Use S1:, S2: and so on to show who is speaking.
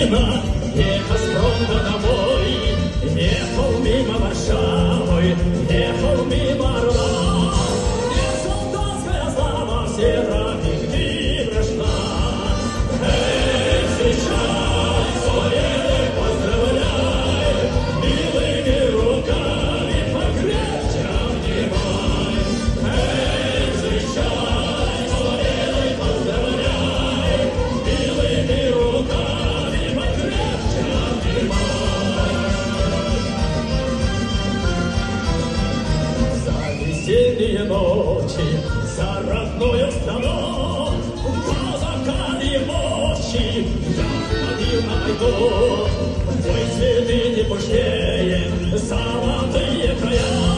S1: Ехал с фронта домой, ехал мимо Варшавы, ехал мимо Орла. Где солдатская слава серых дней прошла. Эй, встречай, победы поздравляй, милыми руками покрепче обнимай. Эй, встречай, победы поздравляй, милыми руками покрепче обнимай. За весенние ночи, за родную страну, казака и мощи, я ходил на войну. Твой цветы не пустее, золотые края.